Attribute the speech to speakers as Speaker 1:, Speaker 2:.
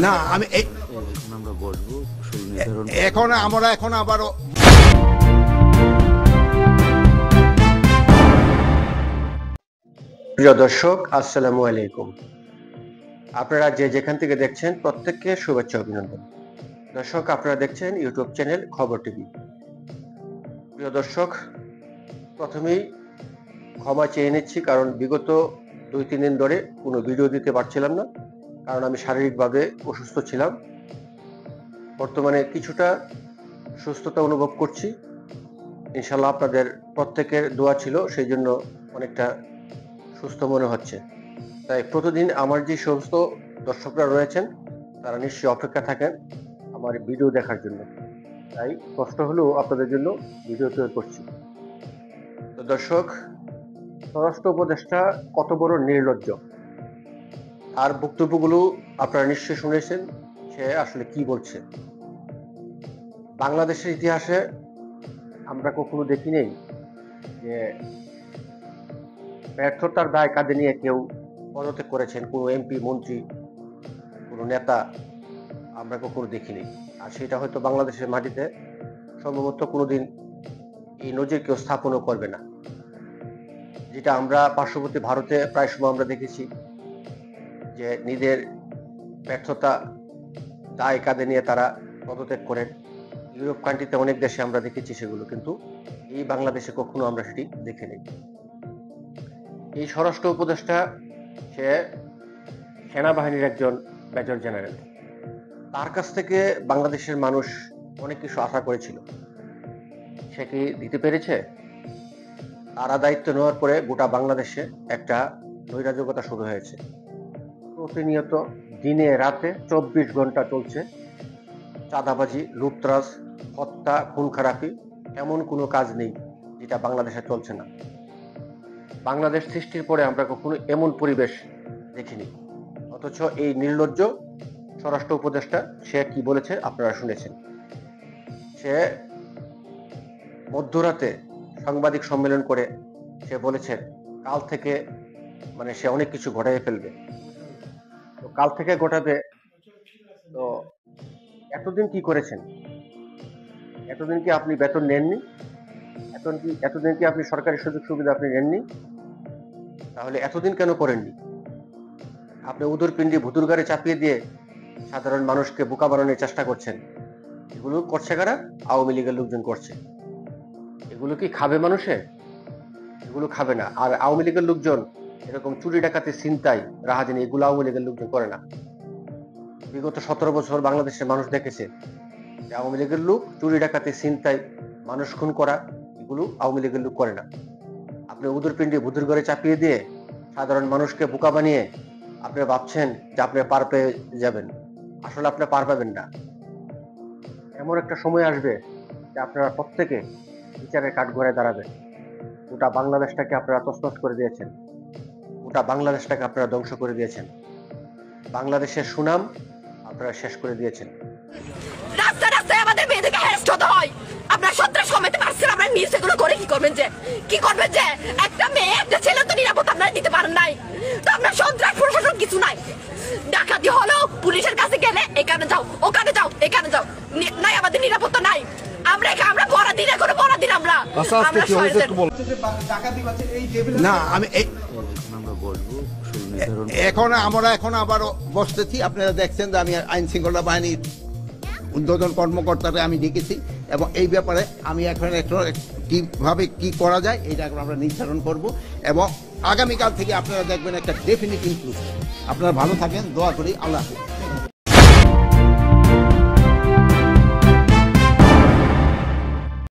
Speaker 1: না আমি
Speaker 2: আমরা বসবো নির্ধারণ
Speaker 1: এখন আমরা আবারও
Speaker 3: প্রিয় দর্শক, আসসালামু আলাইকুম। আপনারা যে যেখান থেকে দেখছেন প্রত্যেককে শুভেচ্ছা অভিনন্দন। দর্শক, আপনারা দেখছেন ইউটিউব চ্যানেল খবর টিভি। প্রিয় দর্শক, প্রথমেই ক্ষমা চেয়ে নিচ্ছি, কারণ বিগত 2-3 দিন ধরে কোনো ভিডিও দিতে পারছিলাম না, কারণ আমি শারীরিকভাবে অসুস্থ ছিলাম। বর্তমানে কিছুটা সুস্থতা অনুভব করছি। ইনশাল্লাহ আপনাদের প্রত্যেকের দোয়া ছিল, সেই জন্য অনেকটা সুস্থ মনে হচ্ছে। তাই প্রতিদিন আমার যে সমস্ত দর্শকরা রয়েছেন তারা নিশ্চয়ই অপেক্ষা থাকেন আমার ভিডিও দেখার জন্য। তাই কষ্ট হলেও আপনাদের জন্য ভিডিও তৈরি করছি। তো দর্শক, স্বরাষ্ট্র উপদেষ্টা কত বড় নির্লজ্জ, আর বক্তব্যগুলো আপনারা নিশ্চয়ই শুনেছেন সে আসলে কি বলছে। বাংলাদেশের ইতিহাসে আমরা কখনো দেখি নেই যে ব্যর্থতার দায় কাঁধে নিয়ে কেউ পদত্যাগ করেছেন, কোনো এমপি, মন্ত্রী, কোনো নেতা আমরা কখনো দেখিনি। আর সেটা হয়তো বাংলাদেশের মাটিতে সম্ভবত কোনোদিন এই নজির কেউ স্থাপনও করবে না। যেটা আমরা পার্শ্ববর্তী ভারতে প্রায় সময় আমরা দেখেছি যে নিজের ব্যর্থতা দায় কাঁধে নিয়ে তারা পদত্যাগ করেন। ইউরোপ কান্ট্রিতে অনেক দেশে আমরা দেখেছি সেগুলো, কিন্তু এই বাংলাদেশে কখনো আমরা সেটি দেখিনি। এই স্বরাষ্ট্র উপদেষ্টা সে সেনাবাহিনীর একজন মেজর জেনারেল। তার কাছ থেকে বাংলাদেশের মানুষ অনেক কিছু আশা করেছিল, সে কি দিতে পেরেছে? তারা দায়িত্ব নেওয়ার পরে গোটা বাংলাদেশে একটা নৈরাজ্যতা শুরু হয়েছে। প্রতিনিয়ত দিনে রাতে 24 ঘন্টা চলছে চাঁদাবাজি, লুটতরাজ, হত্যা, খুন খারাপি। এমন কোনো কাজ নেই যেটা বাংলাদেশে চলছে না। বাংলাদেশ সৃষ্টির পরে আমরা কখনো এমন পরিবেশ দেখিনি। অথচ এই নির্লজ্জ স্বরাষ্ট্র উপদেষ্টা সে কি বলেছে আপনারা শুনেছেন। সে মধ্যরাতে সাংবাদিক সম্মেলন করে সে বলেছে কাল থেকে সে অনেক কিছু ঘটাইয়ে ফেলবে। তো কাল থেকে ঘটাবে, তো এতদিন কি করেছেন? এতদিন কি আপনি বেতন নেননি? এতদিন কি আপনি সরকারি সুযোগ সুবিধা আপনি নেননি? তাহলে এতদিন কেন করেননি? আপনি উদরপিণ্ডি ভুতুর গাড়ি চাপিয়ে দিয়ে সাধারণ মানুষকে বোকা বানানোর চেষ্টা করছেন। এগুলো করছে কারা? আওয়ামী লীগের লোকজন করছে। এগুলো কি খাবে মানুষে? এগুলো খাবে না। আর আওয়ামী লীগের লোকজন এরকম চুরি ডাকাতি, ছিনতাই, রাহাজানি, এগুলো আওয়ামী লীগের লোকজন করে না। বিগত 17 বছর বাংলাদেশের মানুষ দেখেছে যে আওয়ামী লীগের লোক চুরি ডাকাতি, ছিনতাই, মানুষ খুন করা, এগুলো আওয়ামী লীগের লোক করে না। আপনি উদরপিণ্ডি ভুতুর ঘরে চাপিয়ে দিয়ে সাধারণ মানুষকে বোকা বানিয়ে আপনি ভাবছেন যে আপনি পার পেয়ে যাবেন। আসলে আপনি পার পাবেন না। এমন একটা সময় আসবে যে আপনারা প্রত্যেকে বিচারের কাঠগড়ায় দাঁড়াবেন। গোটা বাংলাদেশটাকে আপনারা তছনছ করে দিয়েছেন, গোটা বাংলাদেশটাকে আপনারা ধ্বংস করে দিয়েছেন, বাংলাদেশের সুনাম আপনারা শেষ করে দিয়েছেন।
Speaker 4: রাস্তায় রাস্তায় আমাদের মেয়েদেরকে হ্যারাস্ট হতে হয়। আপনারা সন্ত্রাস কমাতে পারছেন, আমরা মিস এগুলো করে কি করবেন যে একটা মেয়ে একটা ছেলে তো নিরাপদ আপনারা দিতে পারেন নাই। তো আমরা সন্ত্রাস প্রশাসন কিছু নাই। ডাকাতি হলো পুলিশের কাছে গেলে এখানে যাও, ওখানে যাও, এখানে যাও, নাই আমাদের নিরাপত্তা নাই। আমরা পরাধীন, এখনো পরাধীন আমরা।
Speaker 1: না আমি
Speaker 2: আমরা বসবো নির্ধারণ
Speaker 1: আমরা আবারও বসতেছি। আপনারা দেখছেন যে আমি আইন শৃঙ্খলা বাহিনীর উদ্বোধন কর্মকর্তাকে আমি ডেকেছি, এবং এই ব্যাপারে আমি এখন কিভাবে কি করা যায় এটা এখন আমরা নির্ধারণ করব, এবং আগামীকাল থেকে আপনারা দেখবেন একটা ডেফিনিট ইমপ্রুভ। আপনারা ভালো থাকেন, দোয়া করি। আল্লাহ হাফেজ।